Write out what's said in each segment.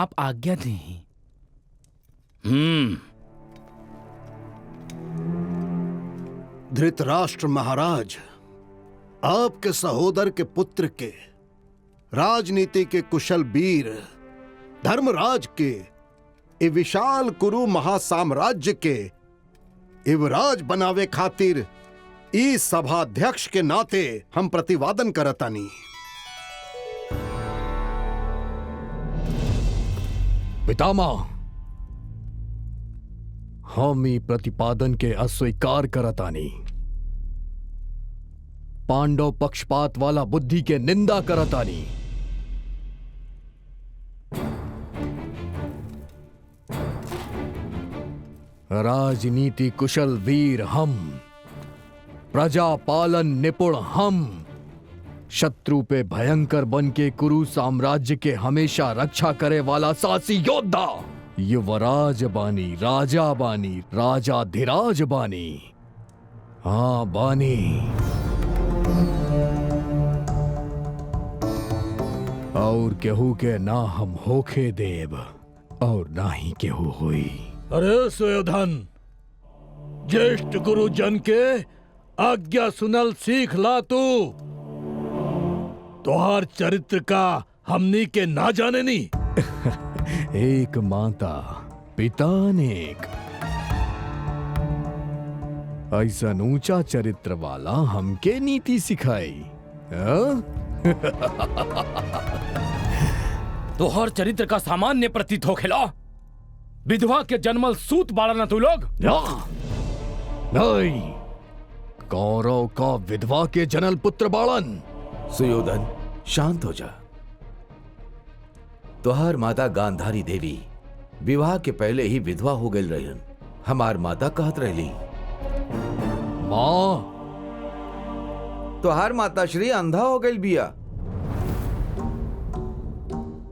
आप आज्ञा दें। धृतराष्ट्र महाराज, आपके सहोदर के पुत्र के राजनीति के कुशल वीर धर्मराज के ए विशाल कुरु महासाम्राज्य के युवराज बनावे खातिर ई सभाध्यक्ष के नाते हम प्रतिवादन करतानी। पितामह, हम ई प्रतिपादन के अस्वीकार करतानी। पांडव पक्षपात वाला बुद्धि के निंदा करतानी। राजनीति कुशल वीर हम, प्रजा पालन निपुण हम, शत्रु पे भयंकर बन के कुरु साम्राज्य के हमेशा रक्षा करे वाला साहसी योद्धा युवराज बानी, राजा बानी, राजाधिराज बानी। हाँ बानी। और केहू के ना हम होखे देव और ना ही केहू हुई। अरे सुयोधन, ज्येष्ठ गुरुजन के आज्ञा सुनल सीख ला तू। तोहार चरित्र का हमनी के ना जाने नी। एक माता पिता अनेक, ऐसा ऊंचा चरित्र वाला हमके नीति सिखाई। तोहर चरित्र का सामान्य प्रतीत हो खिला। विधवा के जन्मल सूत बाड़ा ना तू लोग। नहीं, कौरव का विधवा के जनल पुत्र बाड़न। सुयोधन, शांत हो जा। तोहार माता गांधारी देवी विवाह के पहले ही विधवा हो गई रहन। हमार माता कहत रहली। माँ, तोहार माता श्री अंधा हो गई बिया।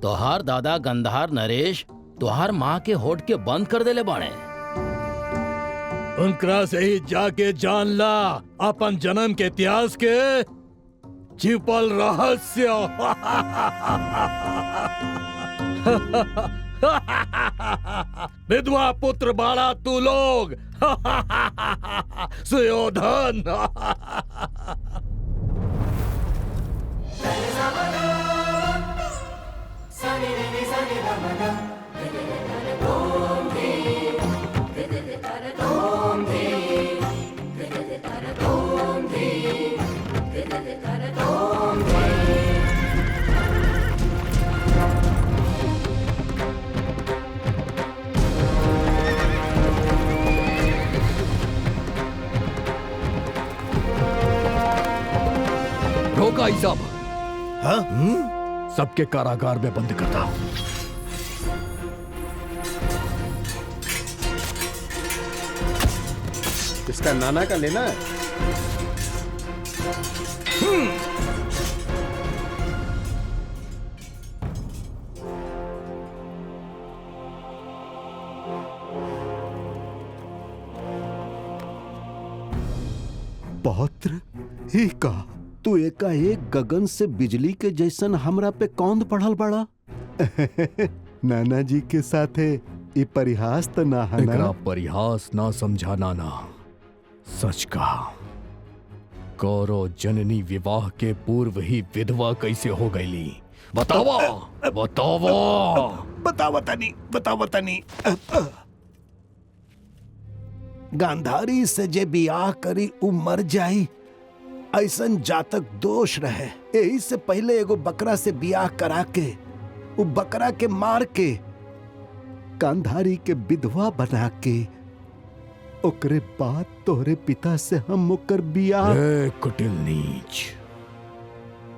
तोहार दादा गंधार नरेश तोहार माँ के होठ के बंद कर देले बाणे। उनकरा से ही जाके जान ला अपन जन्म के इतिहास के छिपल रहस्य। विधवा पुत्र बाड़ा तू लोग। सुयोधन। रोका ही सब। हाँ? सबके कारागार में बंद करता। इसका नाना का लेना है। पौत्र ही का तू एकाएक गगन से बिजली के जैसन हमरा पे कौंद पढ़ल बड़ा। नाना जी के साथे ई परिहास त ना है ना। एकरा परिहास ना समझा नाना, सच कहा। कौरव जननी विवाह के पूर्व ही विधवा कैसे हो गईली? बतावा बतावा। बतावा तनी। गांधारी से जे बियाह करी उ मर जाई, ऐसन जातक दोष रहे। यही से पहले एगो बकरा से बियाह करा के उ बकरा के मार के गांधारी के विधवा बना के ओकरे बाद तोहरे पिता से हम ओकर बियाह। कुटिल नीच,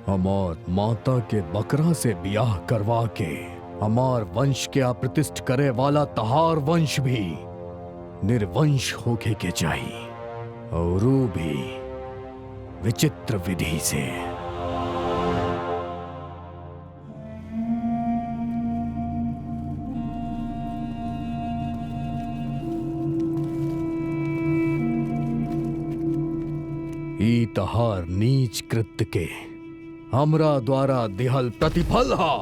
हमार माता के बकरा से बियाह करवा के हमार वंश के अप्रतिष्ठ करे वाला तहार वंश भी निर्वंश होके के चाहिए, और वो भी विचित्र विधि से। ई तहार नीच कृत्य के हमरा द्वारा दिहल प्रतिफल हा।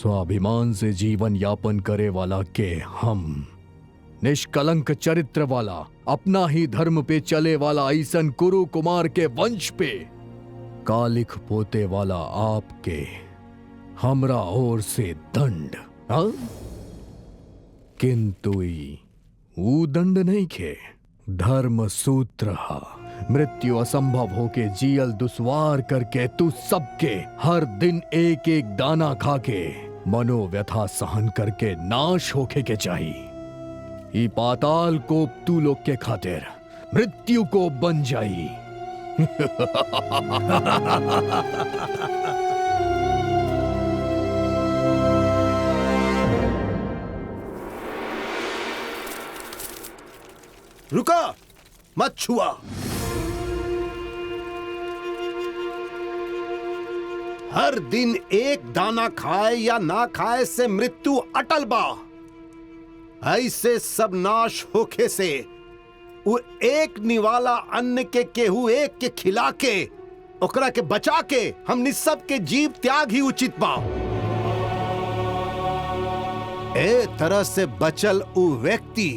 स्वाभिमान से जीवन यापन करे वाला के हम, निष्कलंक चरित्र वाला, अपना ही धर्म पे चले वाला ऐसन कुरु कुमार के वंश पे कालिख पोते वाला आपके हमरा ओर से दंड, हाँ? किंतु ऊ दंड नहीं खे, धर्म सूत्र हा। मृत्यु असंभव होके जियल दुश्वार करके तू सबके हर दिन एक एक दाना खाके मनोव्यथा सहन करके नाश होके के चाहिए। ई पाताल को तू लोग के खातिर मृत्यु को बन जाई। रुका, मत छुआ। हर दिन एक दाना खाए या ना खाए से मृत्यु अटल बा। ऐसे सब नाश होखे से वो एक निवाला अन्न के केहू एक के खिला के ओकरा के बचा के हमनी सब के जीव त्याग ही उचित बा। ए तरह से बचल उ व्यक्ति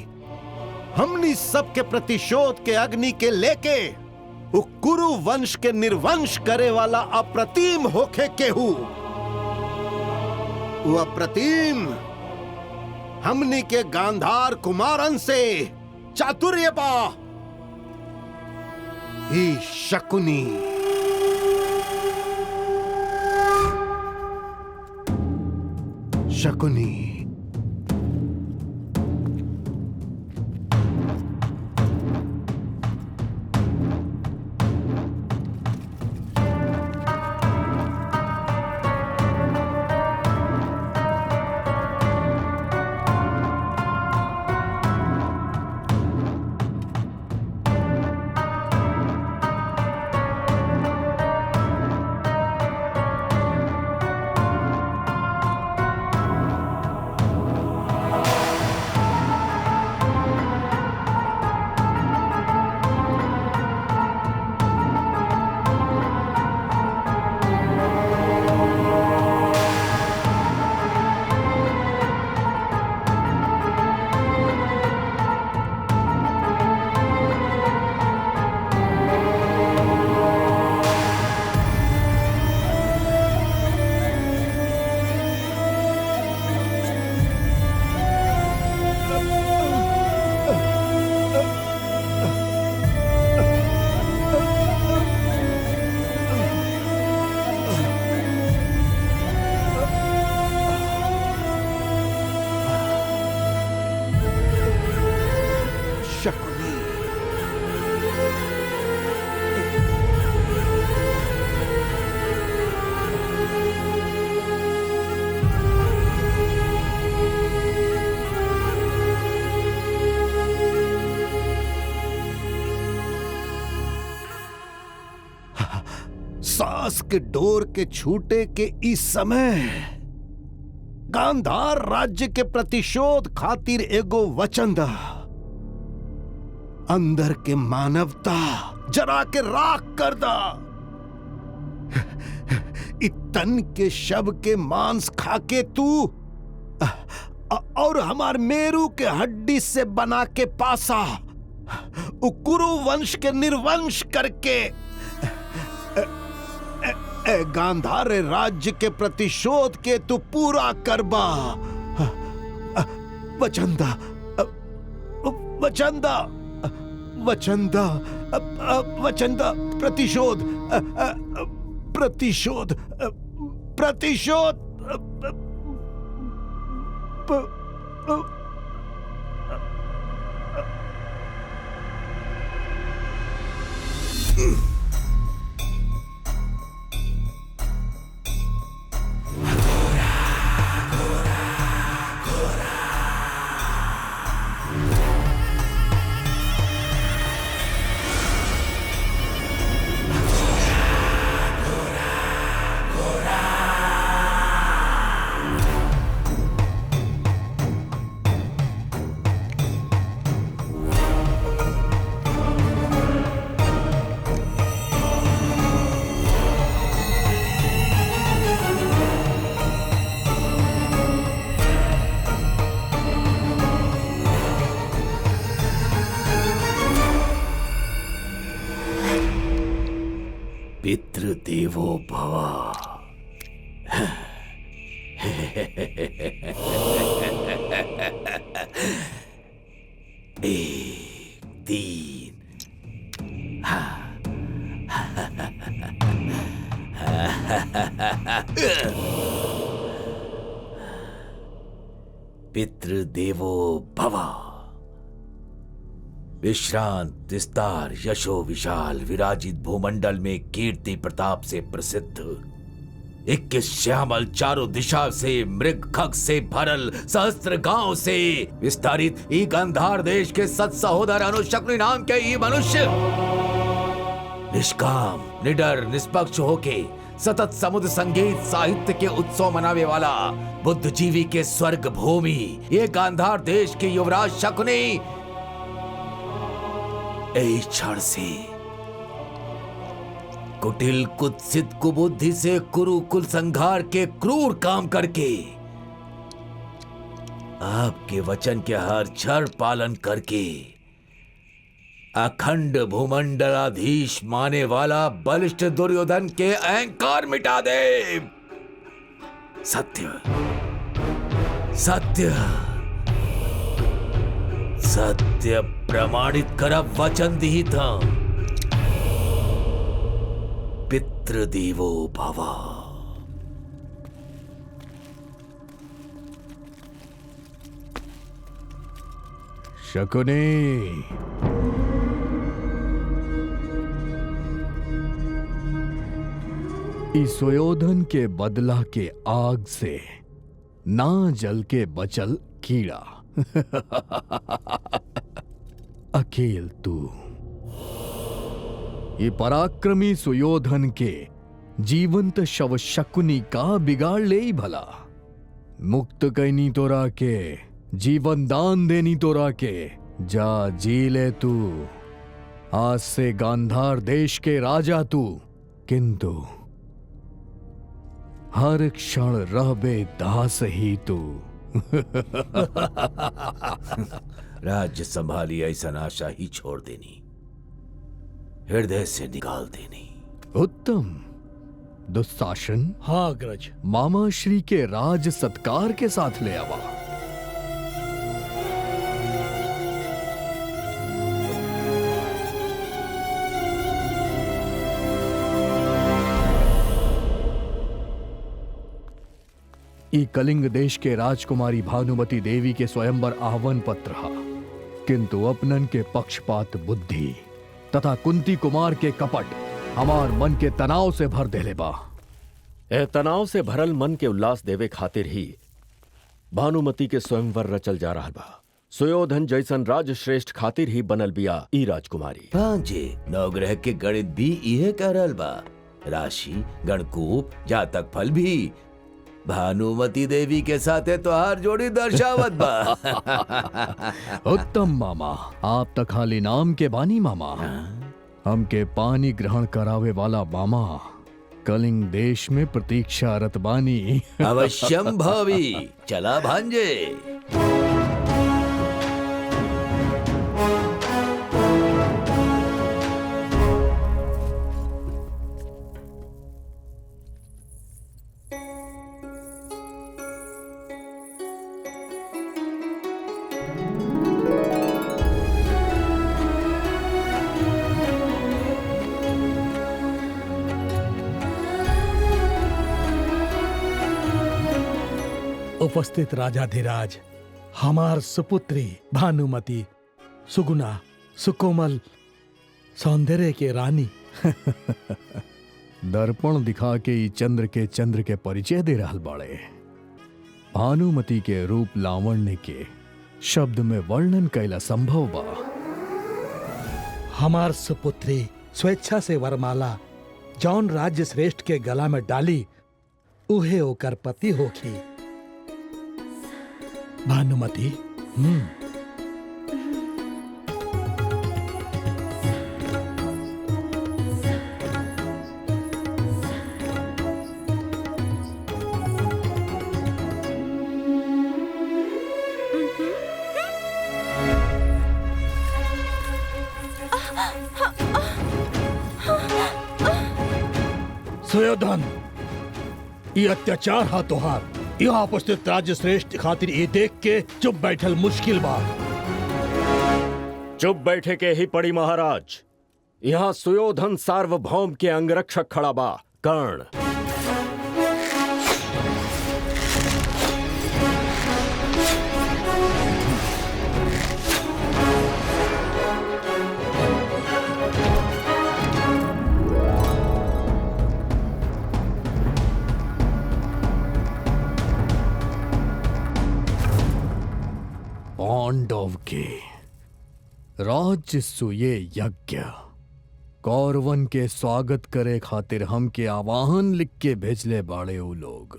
हमनी सब के प्रतिशोध के अग्नि के लेके उ कुरु वंश के निर्वंश करे वाला अप्रतिम होखे केहू। वो अप्रतिम हमनी के गांधार कुमारन से चातुर्य बा। ही शकुनी शकुनी सांस के डोर के छूटे के इस समय गांधार राज्य के प्रतिशोध खातिर एगो वचन दा। अंदर के मानवता जरा के राख कर दा। इतन के शव के मांस खाके तू और हमार मेरू के हड्डी से बना के पासा कुरु वंश के निर्वंश करके गांधार राज्य के प्रतिशोध के तू पूरा करबा। वचंदा वचंदा वचंदा वचंदा प्रतिशोध प्रतिशोध प्रतिशोध पितृदेवो भव। एक, तीन। पितृदेवो भव। विश्रांत विस्तार यशो विशाल विराजित भूमंडल में कीर्ति प्रताप से प्रसिद्ध 21 श्यामल चारों दिशा से मृग खग से भरल सहस्त्र गांव से विस्तारित ई गांधार देश के सत सहोदर अनुशक्ति नाम के ई मनुष्य निष्काम निडर निष्पक्ष होके सतत समुद्र संगीत साहित्य के उत्सव मनावे वाला बुद्धिजीवी के स्वर्ग भूमि ये गांधार देश के युवराज शकुनी इस क्षण से कुटिल कुत्सित कुबुद्धि से कुरुकुल संघार के क्रूर काम करके आपके वचन के हर क्षण पालन करके अखंड भूमंडलाधीश माने वाला बलिष्ठ दुर्योधन के अहंकार मिटा दे। सत्य सत्य सत्य प्रमाणित करब वचन दी था। पितृदेवो भव। शकुनी, इस सुयोधन के बदला के आग से ना जल के बचल कीड़ा अकेल तू ये पराक्रमी सुयोधन के जीवंत शव शकुनी का बिगाड़ ले ही भला। मुक्त कैनी तोरा के जीवन दान देनी तोरा के जा जी ले तू। आज से गांधार देश के राजा तू, किंतु हर क्षण रहबे दास ही तू। राज्य संभाली ऐसा आशा ही छोड़ देनी, हृदय से निकाल देनी। उत्तम। दुशासन, हाँ अग्रज। मामा श्री के राज सत्कार के साथ ले आवा। ई कलिंग देश के राजकुमारी भानुमति देवी के स्वयंवर आह्वान पत्र हा, किंतु अपनन के पक्षपात बुद्धि तथा कुंती कुमार के कपट हमार मन के तनाव से भर देले बा। ए तनाव से भरल मन के उल्लास देवे खातिर ही भानुमति के स्वयंवर रचल जा रहा बा। सुयोधन जैसन राज श्रेष्ठ खातिर ही बनल बिया ई राजकुमारी। भांजे नवग्रह के गणित भी इहे कह रहल बा। राशि गणकूप जातक फल भी भानुमति देवी के साथ तोहार जोड़ी दर्शावत बा। उत्तम मामा, आप तक खाली नाम के बानी मामा। हमके पानी ग्रहण करावे वाला मामा कलिंग देश में प्रतीक्षारत बानी। अवश्यम भावी, चला भांजे। उपस्थित राजाधिराज, हमार सुपुत्री भानुमति सुगुना सुकोमल सौंदर्य के रानी। दर्पण दिखा के ई चंद्र के परिचय दे रहल बाड़े। भानुमति के रूप लावण्य के शब्द में वर्णन कैला संभव बा। हमार सुपुत्री स्वेच्छा से वरमाला जौन राज्य श्रेष्ठ के गला में डाली उहे ओकर पति होखी। भानुमति, सुयोधन, ये अत्याचार हा तोहार। यहाँ उपस्थित राज्य श्रेष्ठ खातिर ये देख के चुप बैठल मुश्किल बा। चुप बैठे के ही पड़ी महाराज। यहाँ सुयोधन सार्वभौम के अंगरक्षक खड़ा बा, कर्ण। पांडव के राजसूय यज्ञ कौरवन के स्वागत करे खातिर हमके आवाहन लिख के भेजले बाड़े उ लोग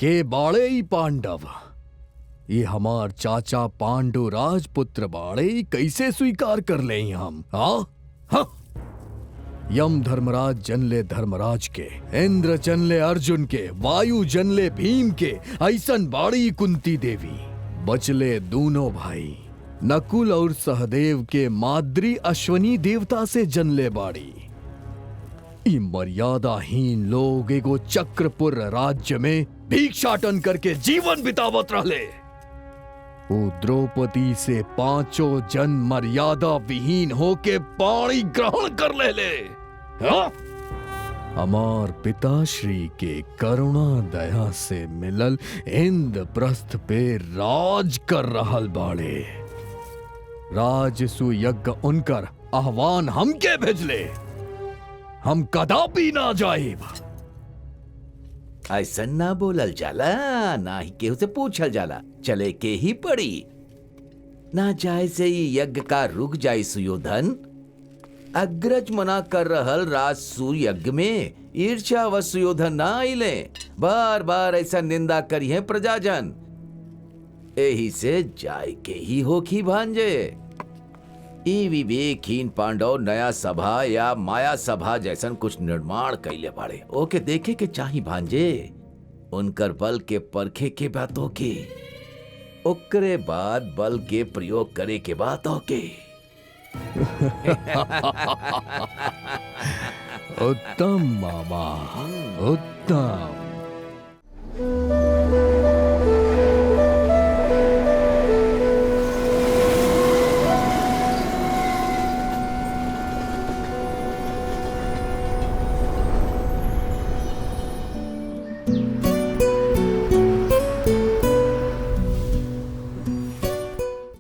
के बाड़े ही पांडव। ये हमार चाचा पांडु राजपुत्र बाड़े ही कैसे स्वीकार कर ले हम? हाँ, यम धर्मराज जनले धर्मराज के, इंद्र जनले अर्जुन के, वायु जनले भीम के, ऐसन बाड़ी कुंती देवी। बचले दोनों भाई नकुल और सहदेव के माद्री अश्वनी देवता से जनले बाड़ी। ई मर्यादाहीन लोग एगो चक्रपुर राज्य में भिक्षाटन करके जीवन बितावत रहले। वो द्रौपदी से 5 जन मर्यादा विहीन होके पाणी ग्रहण कर ले। हाँ? हमार पिताश्री के करुणा दया से मिलल इंद्रप्रस्थ पे राज कर रहल बाड़े। राजसु यज्ञ उनकर आह्वान हमके भेजले, हम कदापि ना जाइब। ऐसा ना बोलल जाला, ना ही केहू से पूछल जाला, चले के ही पड़ी। ना जाए से ही यज्ञ का रुक जाए सुयोधन। अग्रज मना कर रहल राजसूय यज्ञ में ईर्ष्या व सुयोधन ना आइले। बार बार ऐसा निंदा करिए प्रजाजन, यही से जाय के ही होखी भांजे। ई विवेकहीन पांडव नया सभा या माया सभा जैसन कुछ निर्माण कैले बाड़े, ओके देखे के चाही भांजे। उनकर बल के परखे के बातों के, ओकरे बाद बल के प्रयोग करे के बातों के। उत्तम मामा, उत्तम।